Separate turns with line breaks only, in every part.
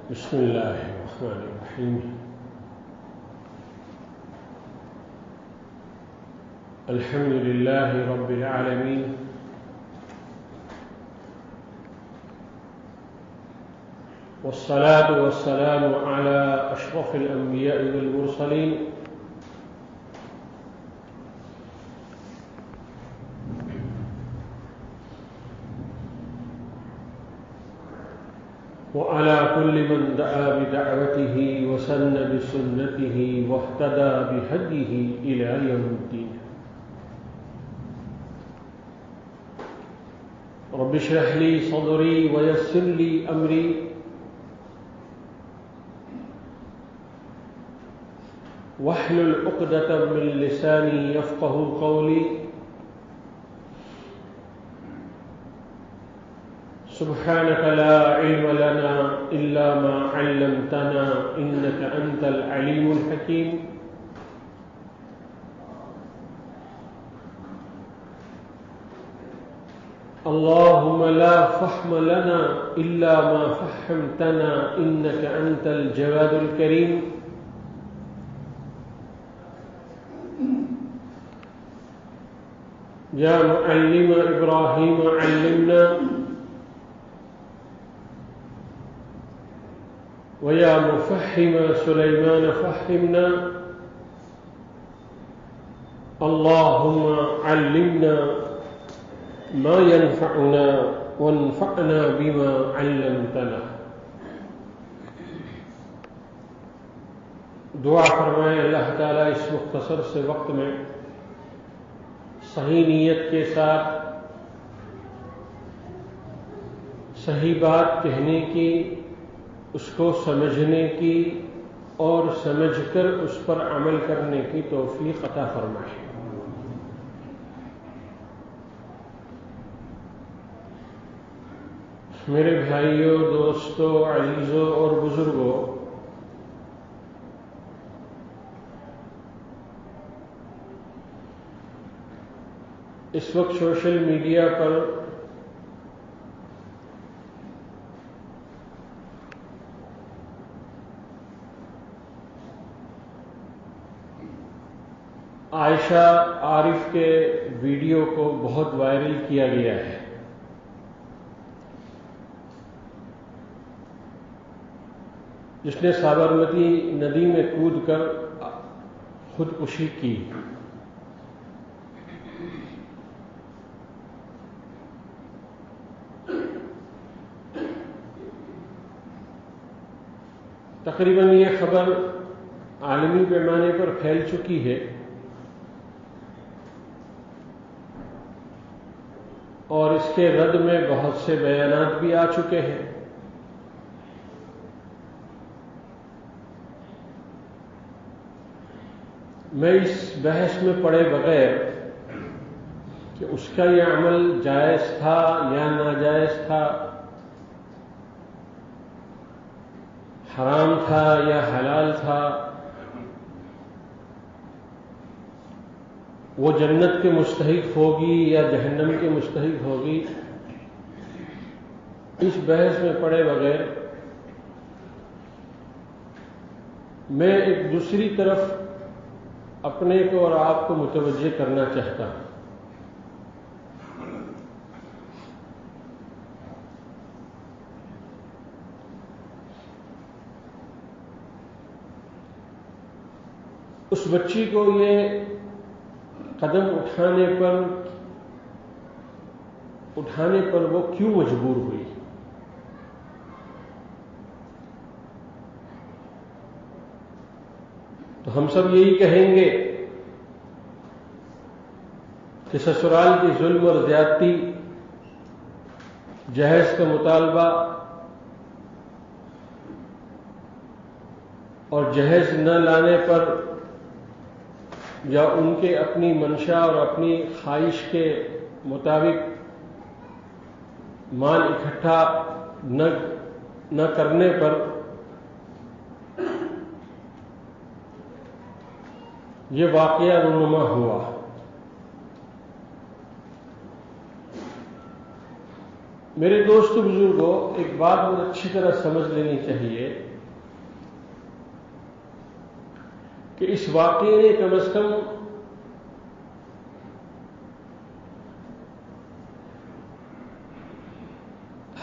بسم الله الرحمن الرحيم. الحمد لله رب العالمين، والصلاة والسلام على أشرف الأنبياء والمرسلين وعلى كل من دعا بدعوته وسن بسنته واهتدى بهديه إلى يوم الدين. رب اشرح لي صدري ويسر لي أمري واحلل عقدة من لساني يفقهوا قولي. سبحانك لا علم لنا إلا ما علمتنا إنك أنت العليم الحكيم. اللهم لا فهم لنا إلا ما فهمتنا إنك أنت الجواد الكريم. يا معلم إبراهيم علمنا، ويا مفهم سليمان فهمنا. اللهم علمنا ما ينفعنا وانفعنا بما علمتنا. دعا فرمائے اللہ تعالیٰ اس مختصر سے وقت میں صحیح نیت کے ساتھ صحیح بات کہنے کی، اس کو سمجھنے کی اور سمجھ کر اس پر عمل کرنے کی توفیق عطا فرمائے. میرے بھائیوں، دوستوں، عزیزوں اور بزرگوں، اس وقت سوشل میڈیا پر عائشہ عارف کے ویڈیو کو بہت وائرل کیا گیا ہے. جس نے سابرمتی ندی میں کود کر خودکشی کی. تقریباً یہ خبر عالمی پیمانے پر پھیل چکی ہے اور اس کے رد میں بہت سے بیانات بھی آ چکے ہیں. میں اس بحث میں پڑے بغیر کہ اس کا یہ عمل جائز تھا یا ناجائز تھا، حرام تھا یا حلال تھا، وہ جنت کے مستحق ہوگی یا جہنم کے مستحق ہوگی، اس بحث میں پڑے بغیر میں ایک دوسری طرف اپنے کو اور آپ کو متوجہ کرنا چاہتا ہوں. اس بچی کو یہ قدم اٹھانے پر وہ کیوں مجبور ہوئی؟ تو ہم سب یہی کہیں گے کہ سسرال کی ظلم اور زیادتی، جہیز کا مطالبہ اور جہیز نہ لانے پر یا ان کے اپنی منشا اور اپنی خواہش کے مطابق مال اکٹھا نہ کرنے پر یہ واقعہ رونما ہوا. میرے دوست بزرگوں، ایک بات بہت اچھی طرح سمجھ لینی چاہیے کہ اس واقعے نے کم از کم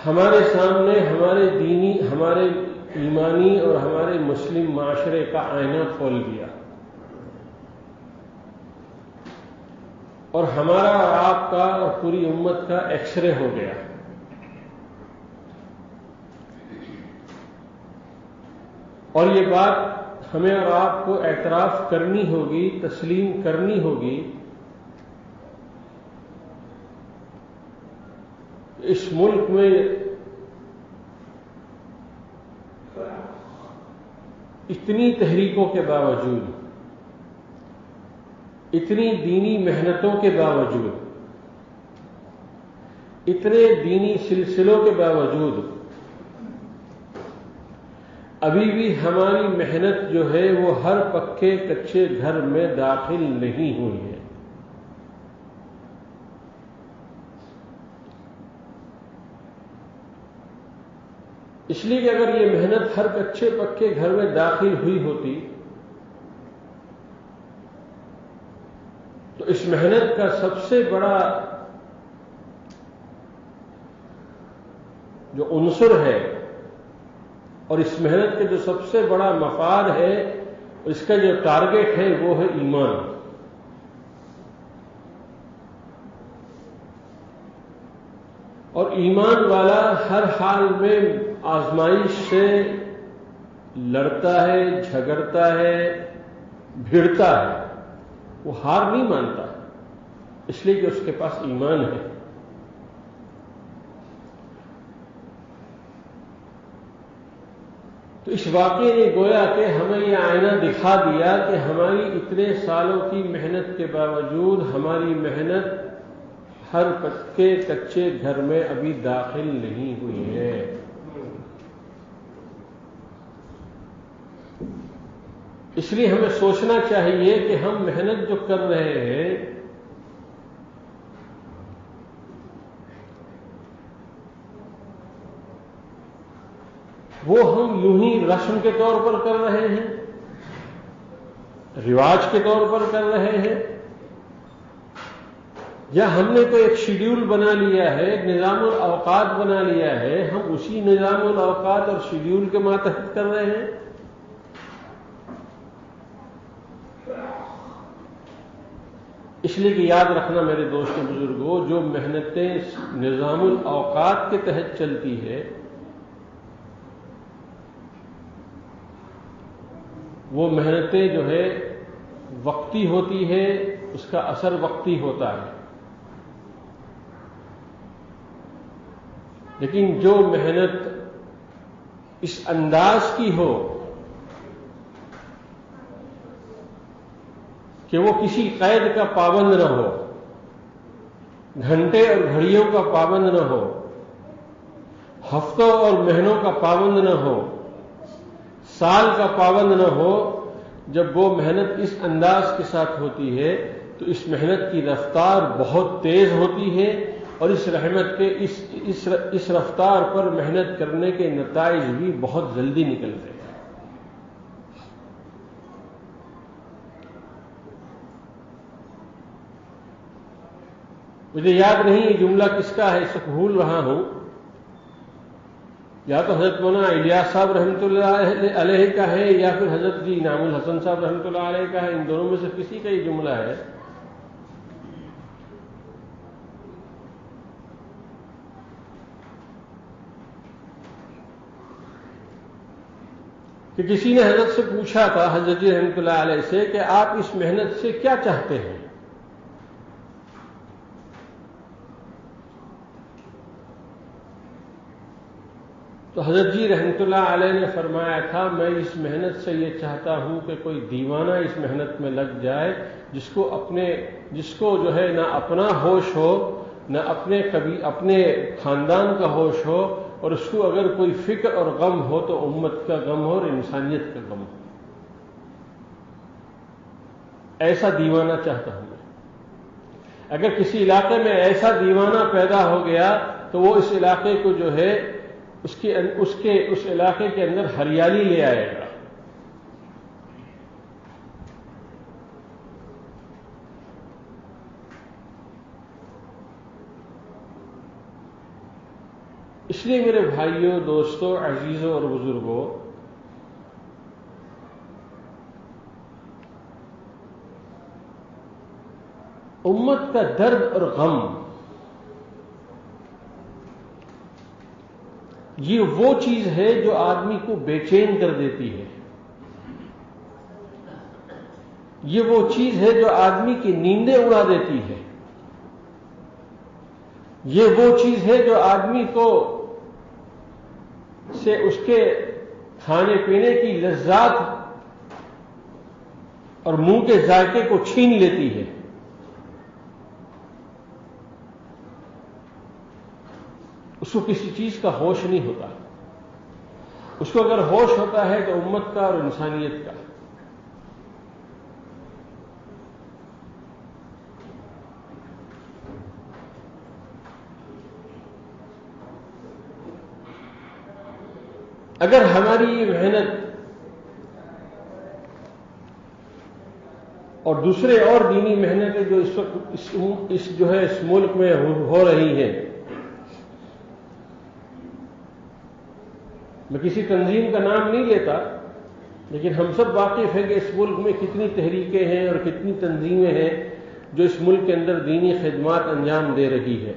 ہمارے سامنے ہمارے دینی، ہمارے ایمانی اور ہمارے مسلم معاشرے کا آئینہ کھول دیا، اور ہمارا اور آپ کا اور پوری امت کا ایکس رے ہو گیا۔ اور یہ بات ہمیں اور آپ کو اعتراف کرنی ہوگی، تسلیم کرنی ہوگی، اس ملک میں اتنی تحریکوں کے باوجود، اتنی دینی محنتوں کے باوجود، اتنے دینی سلسلوں کے باوجود، ابھی بھی ہماری محنت جو ہے وہ ہر پکے کچے گھر میں داخل نہیں ہوئی ہے۔ اس لیے کہ اگر یہ محنت ہر کچے پکے گھر میں داخل ہوئی ہوتی تو اس محنت کا سب سے بڑا جو عنصر ہے اور اس محنت کا جو سب سے بڑا مفاد ہے، اس کا جو ٹارگٹ ہے، وہ ہے ایمان۔ اور ایمان والا ہر حال میں آزمائش سے لڑتا ہے، جھگڑتا ہے، بھیڑتا ہے، وہ ہار نہیں مانتا، اس لیے کہ اس کے پاس ایمان ہے۔ تو اس واقعے نے گویا کہ ہمیں یہ آئینہ دکھا دیا کہ ہماری اتنے سالوں کی محنت کے باوجود ہماری محنت ہر پکے کچے گھر میں ابھی داخل نہیں ہوئی ہے۔ اس لیے ہمیں سوچنا چاہیے کہ ہم محنت جو کر رہے ہیں وہ ہم یوں ہی رسم کے طور پر کر رہے ہیں، رواج کے طور پر کر رہے ہیں، یا ہم نے تو ایک شیڈیول بنا لیا ہے، ایک نظام الاوقات بنا لیا ہے، ہم اسی نظام الاوقات اور شیڈیول کے ماتحت کر رہے ہیں۔ اس لیے کہ یاد رکھنا میرے دوست بزرگوں، جو محنتیں نظام الاوقات کے تحت چلتی ہے وہ محنتیں جو ہے وقتی ہوتی ہے، اس کا اثر وقتی ہوتا ہے، لیکن جو محنت اس انداز کی ہو کہ وہ کسی قید کا پابند نہ ہو، گھنٹے اور گھڑیوں کا پابند نہ ہو، ہفتوں اور مہینوں کا پابند نہ ہو، سال کا پابند نہ ہو، جب وہ محنت اس انداز کے ساتھ ہوتی ہے تو اس محنت کی رفتار بہت تیز ہوتی ہے، اور اس رحمت کے اس رفتار پر محنت کرنے کے نتائج بھی بہت جلدی نکلتے ہیں۔ مجھے یاد نہیں یہ جملہ کس کا ہے، اسے بھول رہا ہوں، یا تو حضرت مولانا الیاس صاحب رحمۃ اللہ علیہ کا ہے یا پھر حضرت جی انعام الحسن صاحب رحمۃ اللہ علیہ کا ہے، ان دونوں میں سے کسی کا یہ جملہ ہے کہ کسی نے حضرت سے پوچھا تھا، حضرت جی رحمۃ اللہ علیہ سے، کہ آپ اس محنت سے کیا چاہتے ہیں؟ تو حضرت جی رحمۃ اللہ علیہ نے فرمایا تھا، میں اس محنت سے یہ چاہتا ہوں کہ کوئی دیوانہ اس محنت میں لگ جائے، جس کو جو ہے نہ اپنا ہوش ہو، نہ اپنے خاندان کا ہوش ہو، اور اس کو اگر کوئی فکر اور غم ہو تو امت کا غم ہو اور انسانیت کا غم ہو۔ ایسا دیوانہ چاہتا ہوں میں۔ اگر کسی علاقے میں ایسا دیوانہ پیدا ہو گیا تو وہ اس علاقے کو جو ہے اس علاقے کے اندر ہریالی لے آئے گا. اس لیے میرے بھائیوں، دوستوں، عزیزوں اور بزرگوں، امت کا درد اور غم یہ وہ چیز ہے جو آدمی کو بے چین کر دیتی ہے. یہ وہ چیز ہے جو آدمی کی نیندیں اڑا دیتی ہے. یہ وہ چیز ہے جو آدمی کو سے اس کے کھانے پینے کی لذات اور منہ کے ذائقے کو چھین لیتی ہے. اس کو کسی چیز کا ہوش نہیں ہوتا. اس کو اگر ہوش ہوتا ہے تو امت کا اور انسانیت کا. اگر ہماری یہ محنت اور دوسرے اور دینی محنتیں جو اس وقت اس ملک میں ہو رہی ہیں، میں کسی تنظیم کا نام نہیں لیتا، لیکن ہم سب واقف ہیں کہ اس ملک میں کتنی تحریکیں ہیں اور کتنی تنظیمیں ہیں جو اس ملک کے اندر دینی خدمات انجام دے رہی ہے.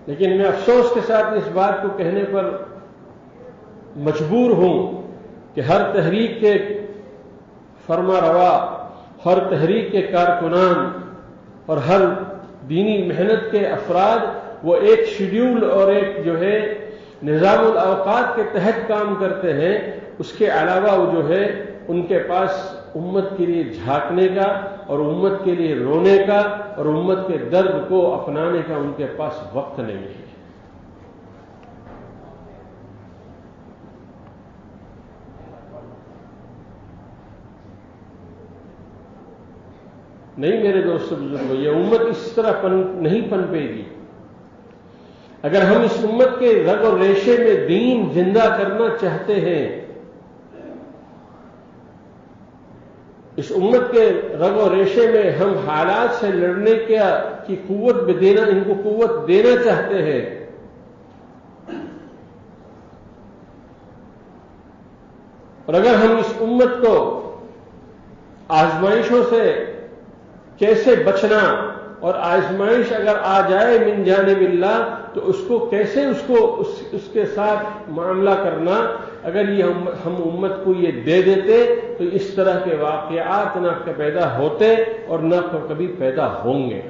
لیکن میں افسوس کے ساتھ اس بات کو کہنے پر مجبور ہوں کہ ہر تحریک کے فرما روا، ہر تحریک کے کارکنان اور ہر دینی محنت کے افراد وہ ایک شیڈیول اور ایک جو ہے نظام الاوقات کے تحت کام کرتے ہیں. اس کے علاوہ وہ جو ہے ان کے پاس امت کے لیے جھانکنے کا اور امت کے لیے رونے کا اور امت کے درد کو اپنانے کا ان کے پاس وقت نہیں ہے. نہیں میرے دوستو بزرگوں، یہ امت اس طرح نہیں پنپے گی. اگر ہم اس امت کے رگ اور ریشے میں دین زندہ کرنا چاہتے ہیں، اس امت کے رگ و ریشے میں ہم حالات سے لڑنے کی قوت دینا، ان کو قوت دینا چاہتے ہیں، اور اگر ہم اس امت کو آزمائشوں سے کیسے بچنا، اور آزمائش اگر آ جائے من جانب اللہ تو اس کو کیسے اس کے ساتھ معاملہ کرنا، اگر یہ ہم امت کو یہ دے دیتے تو اس طرح کے واقعات نہ پیدا ہوتے اور نہ کبھی پیدا ہوں گے.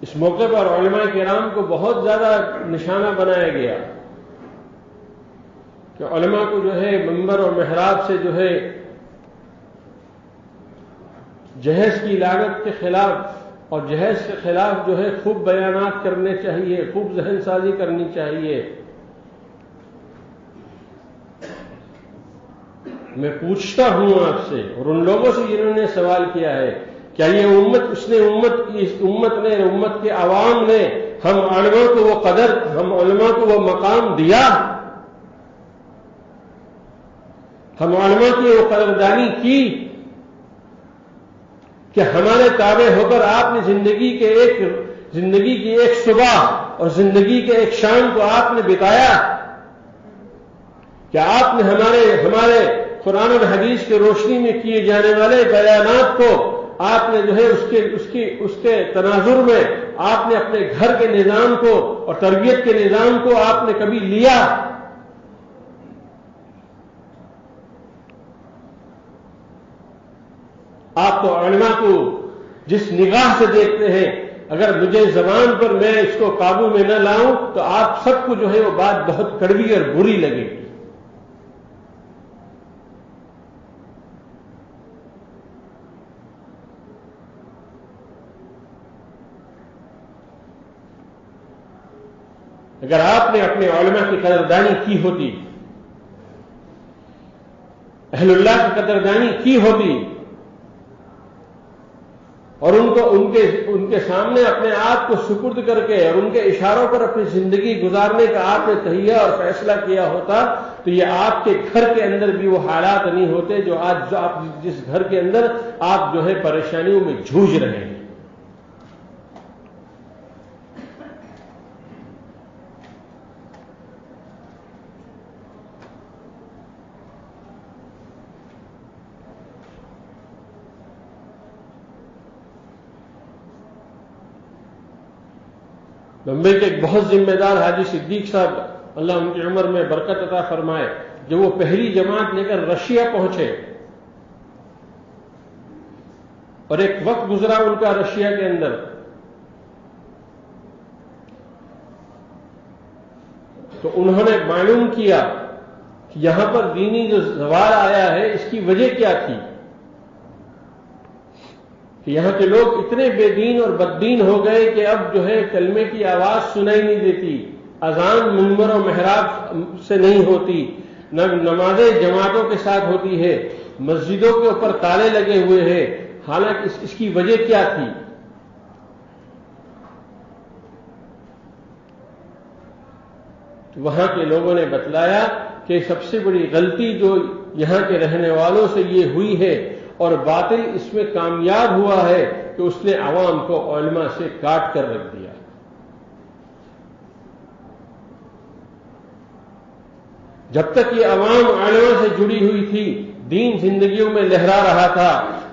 اس موقع پر علماء کرام کو بہت زیادہ نشانہ بنایا گیا کہ علماء کو جو ہے منبر اور محراب سے جو ہے جہیز کی لاگت کے خلاف اور جہیز کے خلاف جو ہے خوب بیانات کرنے چاہیے، خوب ذہن سازی کرنی چاہیے. میں پوچھتا ہوں آپ سے اور ان لوگوں سے جنہوں نے سوال کیا ہے، کیا یہ امت نے امت کے عوام نے ہم علماء کو وہ قدر، ہم علماء کو وہ مقام دیا؟ ہم علماء کی وہ قدردانی کی کہ ہمارے تابع ہو کر آپ نے زندگی کی ایک صبح اور زندگی کے ایک شام کو آپ نے بتایا؟ کیا آپ نے ہمارے قرآن اور حدیث کے روشنی میں کیے جانے والے بیانات کو آپ نے جو ہے اس کے تناظر میں آپ نے اپنے گھر کے نظام کو اور تربیت کے نظام کو آپ نے کبھی لیا؟ آپ تو علماء کو جس نگاہ سے دیکھتے ہیں، اگر مجھے زبان پر میں اس کو قابو میں نہ لاؤں تو آپ سب کو جو ہے وہ بات بہت کڑوی اور بری لگے گی. اگر آپ نے اپنے علماء کی قدردانی کی ہوتی، اہل اللہ کی قدردانی کی ہوتی، اور ان کے سامنے اپنے آپ کو سپرد کر کے اور ان کے اشاروں پر اپنی زندگی گزارنے کا آپ نے تہیہ اور فیصلہ کیا ہوتا، تو یہ آپ کے گھر کے اندر بھی وہ حالات نہیں ہوتے جو آج آپ جس گھر کے اندر آپ جو ہے پریشانیوں میں جھوج رہے ہیں۔ بمبئی کے ایک بہت ذمہ دار حاجی صدیق صاحب، اللہ ان کی عمر میں برکت عطا فرمائے، جب وہ پہلی جماعت لے کر رشیا پہنچے، اور ایک وقت گزرا ان کا رشیا کے اندر، تو انہوں نے معلوم کیا کہ یہاں پر دینی جو زوال آیا ہے اس کی وجہ کیا تھی، کہ یہاں کے لوگ اتنے بے دین اور بددین ہو گئے کہ اب جو ہے کلمے کی آواز سنائی نہیں دیتی، اذان منبر و محراب سے نہیں ہوتی، نہ نمازیں جماعتوں کے ساتھ ہوتی ہے، مسجدوں کے اوپر تالے لگے ہوئے ہیں۔ حالانکہ اس کی وجہ کیا تھی؟ وہاں کے لوگوں نے بتلایا کہ سب سے بڑی غلطی جو یہاں کے رہنے والوں سے یہ ہوئی ہے اور باطل اس میں کامیاب ہوا ہے کہ اس نے عوام کو علماء سے کاٹ کر رکھ دیا۔ جب تک یہ عوام علماء سے جڑی ہوئی تھی، دین زندگیوں میں لہرا رہا تھا،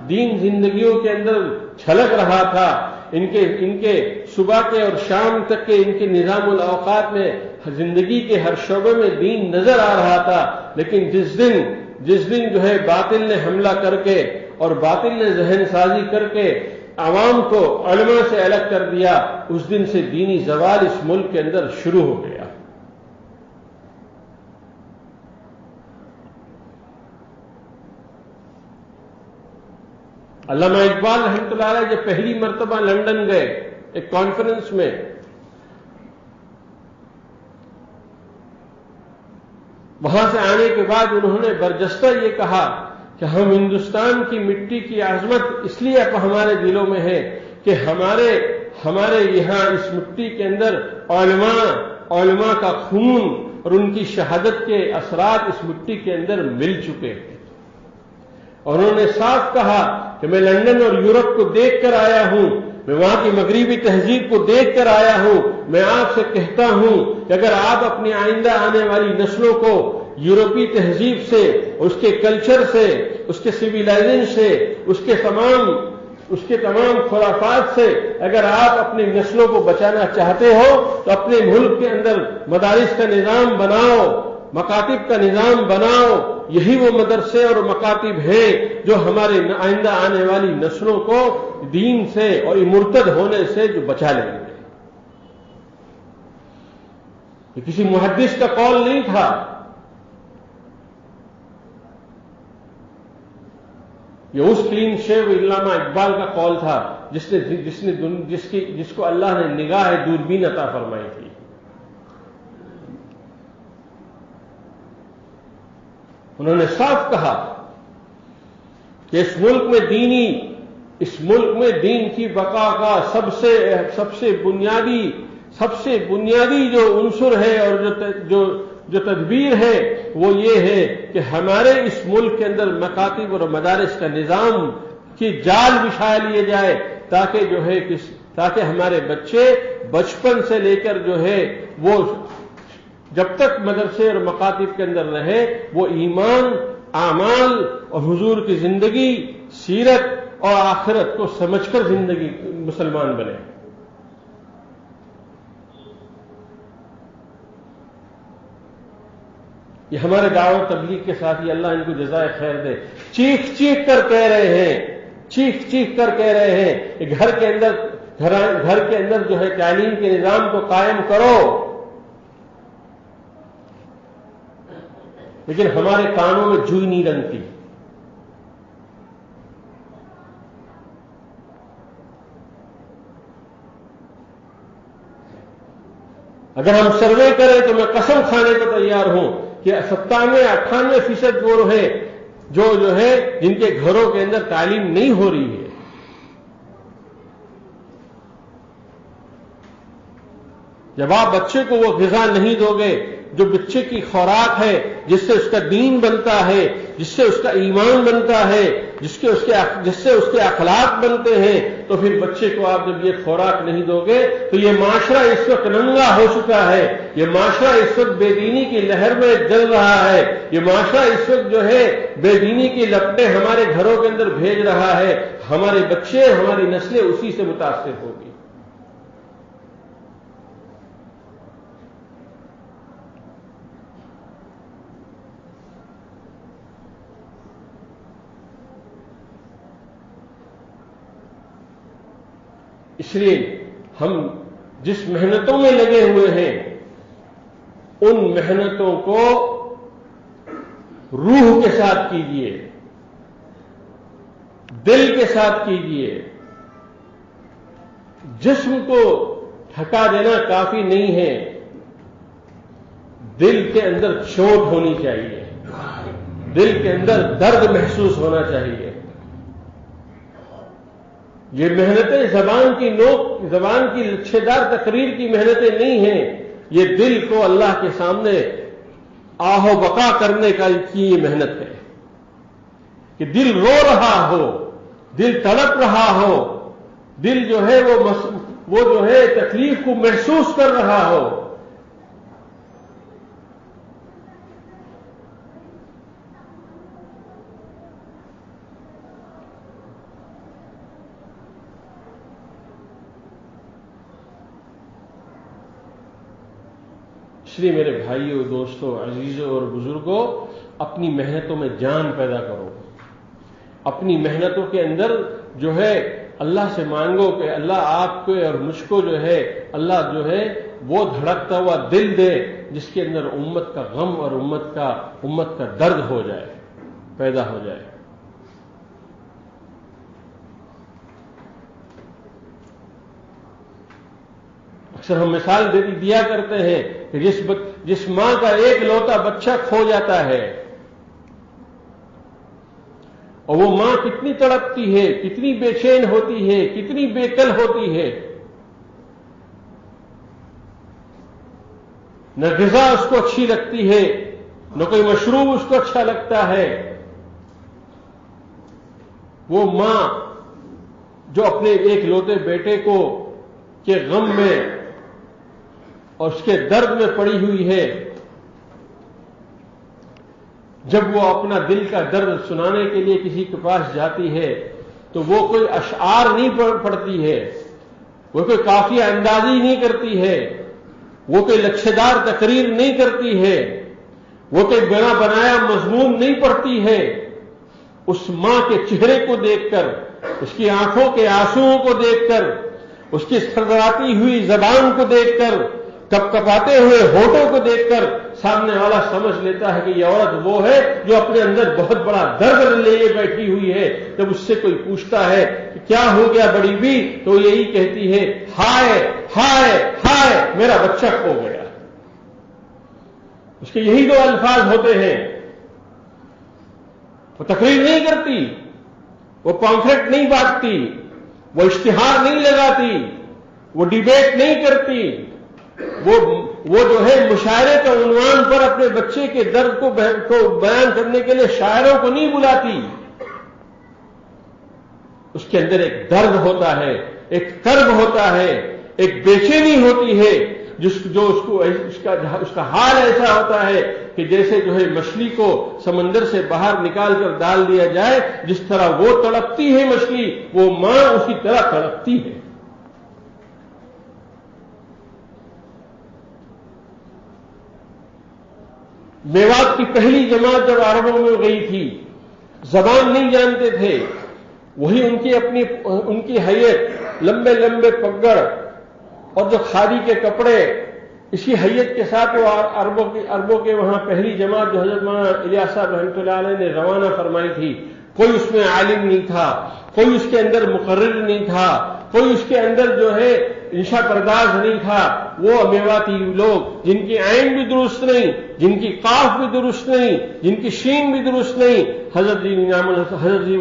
دین زندگیوں کے اندر چھلک رہا تھا، ان کے صبح کے اور شام تک کے ان کے نظام الاوقات میں زندگی کے ہر شعبے میں دین نظر آ رہا تھا۔ لیکن جس دن جو ہے باطل نے حملہ کر کے اور باطل نے ذہن سازی کر کے عوام کو علماء سے الگ کر دیا، اس دن سے دینی زوال اس ملک کے اندر شروع ہو گیا۔ علامہ اقبال رحمۃ اللہ علیہ جب پہلی مرتبہ لندن گئے ایک کانفرنس میں، وہاں سے آنے کے بعد انہوں نے برجستہ یہ کہا کہ ہم ہندوستان کی مٹی کی عظمت اس لیے اب ہمارے دلوں میں ہے کہ ہمارے یہاں اس مٹی کے اندر علماء کا خون اور ان کی شہادت کے اثرات اس مٹی کے اندر مل چکے ہیں۔ اور انہوں نے صاف کہا کہ میں لندن اور یورپ کو دیکھ کر آیا ہوں، میں وہاں کی مغربی تہذیب کو دیکھ کر آیا ہوں، میں آپ سے کہتا ہوں کہ اگر آپ اپنی آئندہ آنے والی نسلوں کو یورپی تہذیب سے، اس کے کلچر سے، اس کے سویلائزیشن سے، اس کے تمام خرافات سے اگر آپ اپنی نسلوں کو بچانا چاہتے ہو تو اپنے ملک کے اندر مدارس کا نظام بناؤ، مکاتب کا نظام بناؤ۔ یہی وہ مدرسے اور مکاتب ہیں جو ہمارے آئندہ آنے والی نسلوں کو دین سے اور مرتد ہونے سے جو بچا لیں گے۔ یہ کسی محدث کا قول نہیں تھا، یہ اس کلین شیو علامہ اقبال کا قول تھا جس کو اللہ نے نگاہ دوربین عطا فرمائی تھی۔ انہوں نے صاف کہا کہ اس ملک میں دین کی بقا کا سب سے بنیادی جو عنصر ہے اور جو تدبیر ہے وہ یہ ہے کہ ہمارے اس ملک کے اندر مکاتب اور مدارس کا نظام کی جال بچھا لیے جائے تاکہ ہمارے بچے بچپن سے لے کر جو ہے وہ جب تک مدرسے اور مکاتب کے اندر رہے وہ ایمان، اعمال اور حضور کی زندگی، سیرت اور آخرت کو سمجھ کر زندگی مسلمان بنے۔ یہ ہمارے دعوت تبلیغ کے ساتھی، اللہ ان کو جزائے خیر دے، چیخ چیخ کر کہہ رہے ہیں کہ گھر کے اندر جو ہے تعلیم کے نظام کو قائم کرو، لیکن ہمارے کانوں میں جوئی نہیں رنگتی۔ اگر ہم سروے کریں تو میں قسم کھانے کو تیار ہوں کہ 97-98% وہ ہے جو ہے جن کے گھروں کے اندر تعلیم نہیں ہو رہی ہے. جب آپ بچے کو وہ غذا نہیں دو گے جو بچے کی خوراک ہے، جس سے اس کا دین بنتا ہے، جس سے اس کا ایمان بنتا ہے، جس سے اس کے اخلاق بنتے ہیں، تو پھر بچے کو آپ جب یہ خوراک نہیں دو گے تو یہ معاشرہ اس وقت ننگا ہو چکا ہے، یہ معاشرہ اس وقت بے دینی کی لہر میں جل رہا ہے، یہ معاشرہ اس وقت جو ہے بے دینی کی لپٹیں ہمارے گھروں کے اندر بھیج رہا ہے. ہمارے بچے، ہماری نسلیں اسی سے متاثر ہوگی. اس لیے ہم جس محنتوں میں لگے ہوئے ہیں ان محنتوں کو روح کے ساتھ کیجیے، دل کے ساتھ کیجیے. جسم کو تھکا دینا کافی نہیں ہے، دل کے اندر چوٹ ہونی چاہیے، دل کے اندر درد محسوس ہونا چاہیے. یہ محنتیں زبان کی لچھے دار تقریر کی محنتیں نہیں ہیں، یہ دل کو اللہ کے سامنے آہ و بقا کرنے کی یہ محنت ہے کہ دل رو رہا ہو، دل تڑپ رہا ہو، دل جو ہے وہ جو ہے تکلیف کو محسوس کر رہا ہو. اس لیے میرے بھائیوں، دوستوں، عزیزوں اور بزرگوں، اپنی محنتوں میں جان پیدا کرو. اپنی محنتوں کے اندر جو ہے اللہ سے مانگو کہ اللہ آپ کو اور مجھ کو جو ہے اللہ جو ہے وہ دھڑکتا ہوا دل دے جس کے اندر امت کا غم اور امت کا درد ہو جائے، پیدا ہو جائے. اکثر ہم مثال دیا کرتے ہیں کہ جس ماں کا ایک لوتا بچہ کھو جاتا ہے اور وہ ماں کتنی تڑپتی ہے، کتنی بے چین ہوتی ہے، کتنی بے کل ہوتی ہے. نہ غذا اس کو اچھی لگتی ہے، نہ کوئی مشروب اس کو اچھا لگتا ہے. وہ ماں جو اپنے ایک لوتے بیٹے کے غم میں اور اس کے درد میں پڑی ہوئی ہے، جب وہ اپنا دل کا درد سنانے کے لیے کسی کے پاس جاتی ہے تو وہ کوئی اشعار نہیں پڑھتی ہے، وہ کوئی قافیہ اندازی نہیں کرتی ہے، وہ کوئی لچھےدار تقریر نہیں کرتی ہے، وہ کوئی بنا بنایا مضمون نہیں پڑھتی ہے. اس ماں کے چہرے کو دیکھ کر، اس کی آنکھوں کے آنسوؤں کو دیکھ کر، اس کی سرسراتی ہوئی زبان کو دیکھ کر، کپ کپاتے ہوئے ہونٹوں کو دیکھ کر سامنے والا سمجھ لیتا ہے کہ یہ عورت وہ ہے جو اپنے اندر بہت بڑا درد لیے بیٹھی ہوئی ہے. جب اس سے کوئی پوچھتا ہے کہ کیا ہو گیا بڑی بھی، تو یہی کہتی ہے ہائے ہائے ہائے میرا بچہ کھو گیا. اس کے یہی دو الفاظ ہوتے ہیں. وہ تقریر نہیں کرتی، وہ پامفلیٹ نہیں بانٹتی، وہ اشتہار نہیں لگاتی، وہ ڈیبیٹ نہیں کرتی، وہ جو ہے مشاعرے کے عنوان پر اپنے بچے کے درد کو بیان کرنے کے لیے شاعروں کو نہیں بلاتی. اس کے اندر ایک درد ہوتا ہے، ایک کرب ہوتا ہے، ایک بے چینی ہوتی ہے، اس کا حال ایسا ہوتا ہے کہ جیسے جو ہے مچھلی کو سمندر سے باہر نکال کر ڈال دیا جائے، جس طرح وہ تڑپتی ہے مچھلی، وہ ماں اسی طرح تڑپتی ہے. میوات کی پہلی جماعت جب عربوں میں گئی تھی، زبان نہیں جانتے تھے، وہی ان کی حیت، لمبے لمبے پگڑ اور جو کھادی کے کپڑے، اسی حیت کے ساتھ وہ عربوں کے وہاں پہلی جماعت جو حضرت مولانا الیاس صاحب رحمۃ اللہ علیہ نے روانہ فرمائی تھی. کوئی اس میں عالم نہیں تھا، کوئی اس کے اندر مقرر نہیں تھا، کوئی اس کے اندر جو ہے انشا پرداز نہیں تھا، وہ میواتی لوگ جن کی عین بھی درست نہیں، جن کی قاف بھی درست نہیں، جن کی شین بھی درست نہیں، حضرت جی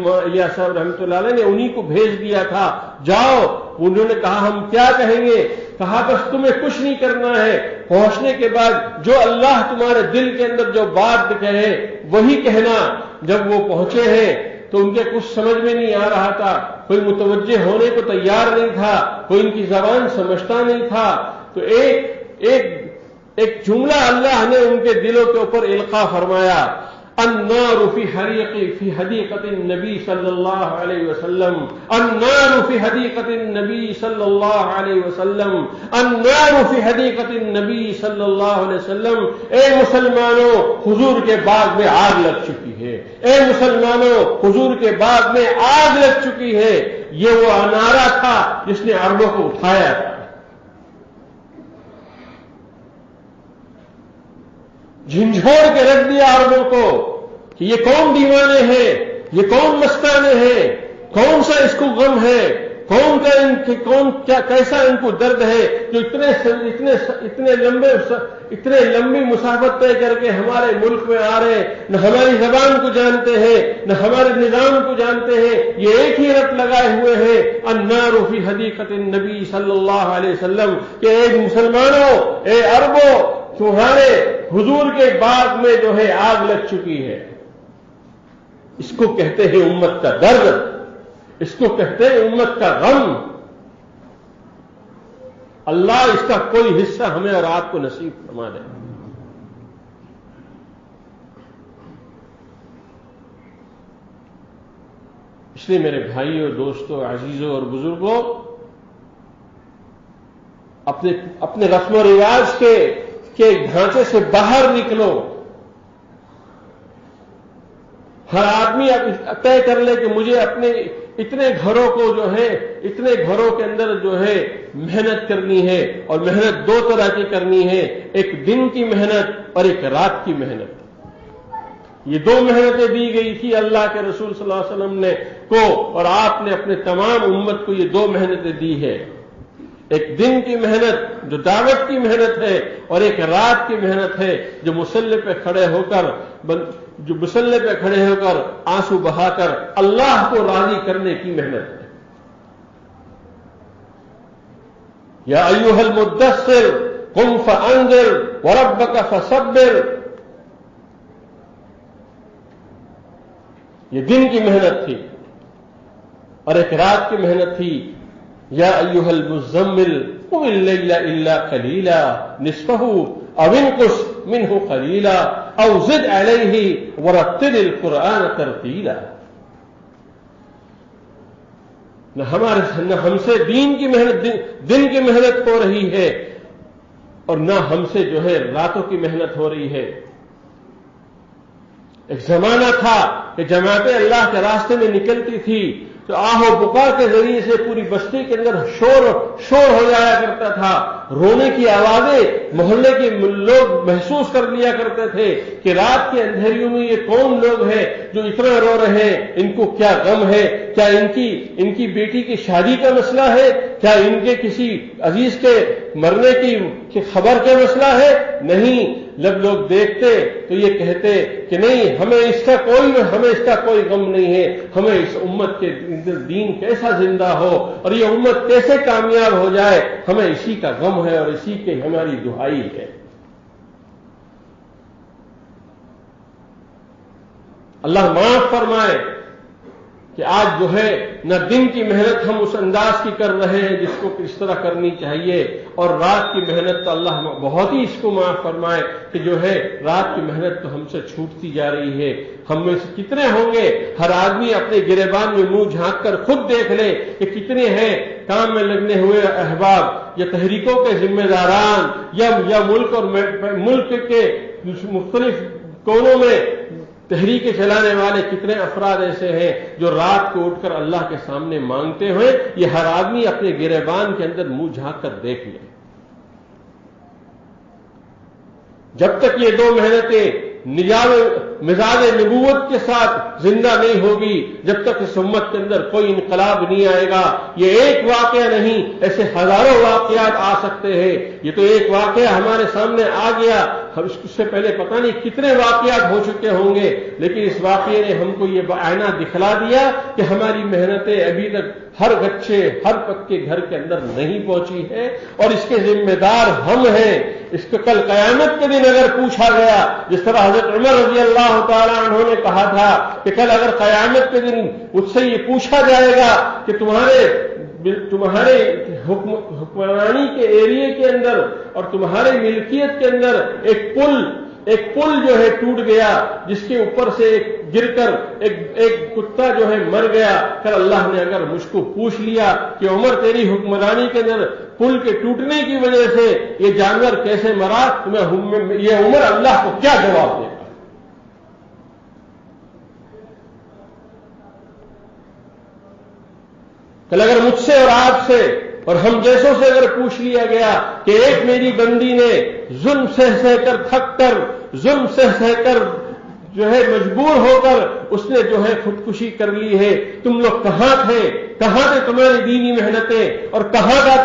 الیاس صاحب رحمۃ اللہ علیہ نے انہی کو بھیج دیا تھا، جاؤ۔ انہوں نے کہا ہم کیا کہیں گے؟ کہا بس تمہیں کچھ نہیں کرنا ہے، پہنچنے کے بعد جو اللہ تمہارے دل کے اندر جو بات کہے وہی کہنا۔ جب وہ پہنچے ہیں تو ان کے کچھ سمجھ میں نہیں آ رہا تھا، کوئی متوجہ ہونے کو تیار نہیں تھا، کوئی ان کی زبان سمجھتا نہیں تھا، تو ایک جملہ اللہ نے ان کے دلوں کے اوپر القاء فرمایا، النار فی حدیقۃ النبی صلی اللہ علیہ وسلم، النار فی حدیقۃ النبی صلی اللہ علیہ وسلم، النار فی حدیقۃ النبی صلی اللہ علیہ وسلم۔ اے مسلمانوں، حضور کے باغ میں آگ لگ چکی ہے، اے مسلمانوں، حضور کے باغ میں آگ لگ چکی ہے۔ یہ وہ نعرہ تھا جس نے عربوں کو اٹھایا تھا، جھنجھوڑ کے رکھ دیا عربوں کو کہ یہ کون دیوانے ہیں، یہ کون مستانے ہیں، کون سا اس کو غم ہے، کیسا ان کو درد ہے جو اتنے لمبی مسافت طے کر کے ہمارے ملک میں آ رہے، نہ ہماری زبان کو جانتے ہیں نہ ہمارے نظام کو جانتے ہیں، یہ ایک ہی رٹ لگائے ہوئے ہیں، النار فی حدیقۃ النبی صلی اللہ علیہ وسلم، کہ اے مسلمانوں، اے عربوں، تمہارے حضور کے باغ میں جو ہے آگ لگ چکی ہے۔ اس کو کہتے ہیں امت کا درد، اس کو کہتے ہیں امت کا غم۔ اللہ اس کا کوئی حصہ ہمیں اور آپ کو نصیب فرما دے۔ اس لیے میرے بھائیوں، دوستوں، عزیزوں اور بزرگوں، اپنے رسم و رواج کے ڈھانچے سے باہر نکلو۔ ہر آدمی طے کر لے کہ مجھے اپنے اتنے گھروں کو جو ہے، اتنے گھروں کے اندر جو ہے محنت کرنی ہے، اور محنت دو طرح کی کرنی ہے، ایک دن کی محنت اور ایک رات کی محنت۔ یہ دو محنتیں دی گئی تھی اللہ کے رسول صلی اللہ علیہ وسلم نے کو، اور آپ نے اپنے تمام امت کو یہ دو محنتیں دی ہے، ایک دن کی محنت جو دعوت کی محنت ہے، اور ایک رات کی محنت ہے جو مصلی پہ کھڑے ہو کر آنسو بہا کر اللہ کو راضی کرنے کی محنت ہے۔ یا ایھا المدثر قم فانذر وربک فصبر، یہ دن کی محنت تھی، اور ایک رات کی محنت تھی، یا ایھا المزمل قم اللیل الا قلیلا نصفہ او انقص منہ قلیلا او زد علیہ ورتل القرآن ترتیلا۔ نہ ہم سے دن کی محنت ہو رہی ہے، اور نہ ہم سے جو ہے راتوں کی محنت ہو رہی ہے۔ ایک زمانہ تھا کہ جماعتیں اللہ کے راستے میں نکلتی تھی تو آہ و بکا کے ذریعے سے پوری بستی کے اندر شور ہو جایا کرتا تھا، رونے کی آوازیں محلے کے لوگ محسوس کر لیا کرتے تھے کہ رات کے اندھیریوں میں یہ کون لوگ ہیں جو اتنا رو رہے ہیں، ان کو کیا غم ہے، کیا ان کی بیٹی کی شادی کا مسئلہ ہے، کیا ان کے کسی عزیز کے مرنے کی خبر کا مسئلہ ہے؟ نہیں، جب لوگ دیکھتے تو یہ کہتے کہ نہیں، ہمیں اس کا کوئی غم نہیں ہے، ہمیں اس امت کے دین کیسا زندہ ہو اور یہ امت کیسے کامیاب ہو جائے، ہمیں اسی کا غم ہے اور اسی کی ہماری دعائی ہے۔ اللہ معاف فرمائے کہ آج جو ہے نہ دن کی محنت ہم اس انداز کی کر رہے ہیں جس کو کس طرح کرنی چاہیے، اور رات کی محنت تو اللہ بہت ہی اس کو معاف فرمائے کہ جو ہے رات کی محنت تو ہم سے چھوٹتی جا رہی ہے۔ ہم میں سے کتنے ہوں گے، ہر آدمی اپنے گریبان میں منہ جھانک کر خود دیکھ لے کہ کتنے ہیں کام میں لگنے ہوئے احباب یا تحریکوں کے ذمہ داران یا ملک کے مختلف کونوں میں تحریکیں چلانے والے کتنے افراد ایسے ہیں جو رات کو اٹھ کر اللہ کے سامنے مانگتے ہوئے، یہ ہر آدمی اپنے گریبان کے اندر منہ جھانک کر دیکھ لے۔ جب تک یہ دو محنتیں مزاج نبوت کے ساتھ زندہ نہیں ہوگی جب تک اس امت کے اندر کوئی انقلاب نہیں آئے گا۔ یہ ایک واقعہ نہیں، ایسے ہزاروں واقعات آ سکتے ہیں۔ یہ تو ایک واقعہ ہمارے سامنے آ گیا، اس سے پہلے پتہ نہیں کتنے واقعات ہو چکے ہوں گے، لیکن اس واقعے نے ہم کو یہ آئینہ دکھلا دیا کہ ہماری محنتیں ابھی تک ہر گچھے ہر پکے گھر کے اندر نہیں پہنچی ہے، اور اس کے ذمہ دار ہم ہیں۔ اس کو کل قیامت کے دن اگر پوچھا گیا، جس طرح حضرت عمر رضی اللہ تعالیٰ عنہ نے کہا تھا کہ کل اگر قیامت کے دن مجھ سے یہ پوچھا جائے گا کہ تمہارے حکمرانی کے ایریے کے اندر اور تمہاری ملکیت کے اندر ایک پل جو ہے ٹوٹ گیا، جس کے اوپر سے گر کر ایک کتا جو ہے مر گیا، کل اللہ نے اگر مجھ کو پوچھ لیا کہ عمر تیری حکمرانی کے اندر پل کے ٹوٹنے کی وجہ سے یہ جانور کیسے مرا، تو یہ عمر اللہ کو کیا جواب دے گا؟ کل اگر مجھ سے اور آپ سے اور ہم جیسوں سے اگر پوچھ لیا گیا کہ ایک میری بندی نے ظلم سہ کر تھک کر ظلم سہ کر جو ہے مجبور ہو کر اس نے جو ہے خودکشی کر لی ہے، تم لوگ کہاں تھے؟ کہاں تھے تمہاری دینی محنتیں اور کہاں تھا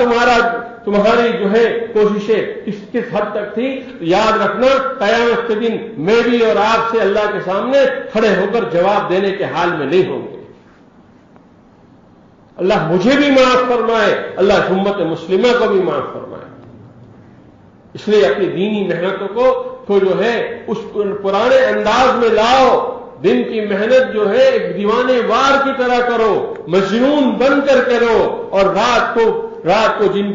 تمہاری جو ہے کوششیں کس حد تک تھی؟ یاد رکھنا قیامت کے دن میں بھی اور آپ سے اللہ کے سامنے کھڑے ہو کر جواب دینے کے حال میں نہیں ہوں گے۔ اللہ مجھے بھی معاف فرمائے، اللہ امت مسلمہ کو بھی معاف فرمائے۔ اس لیے اپنی دینی محنتوں کو جو ہے اس پرانے انداز میں لاؤ۔ دن کی محنت جو ہے ایک دیوانے وار کی طرح کرو، مجنون بن کر کرو، اور رات کو دن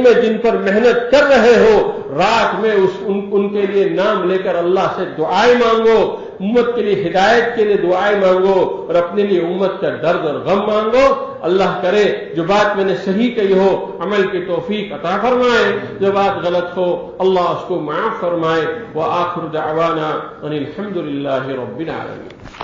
میں جن پر محنت کر رہے ہو، رات میں ان کے لیے نام لے کر اللہ سے دعائیں مانگو، امت کے لیے ہدایت کے لیے دعائیں مانگو، اور اپنے لیے امت کا درد اور غم مانگو۔ اللہ کرے جو بات میں نے صحیح کہی ہو عمل کی توفیق عطا فرمائے، جو بات غلط ہو اللہ اس کو معاف فرمائے۔ وآخر دعوانا ان الحمد للہ رب العالمین۔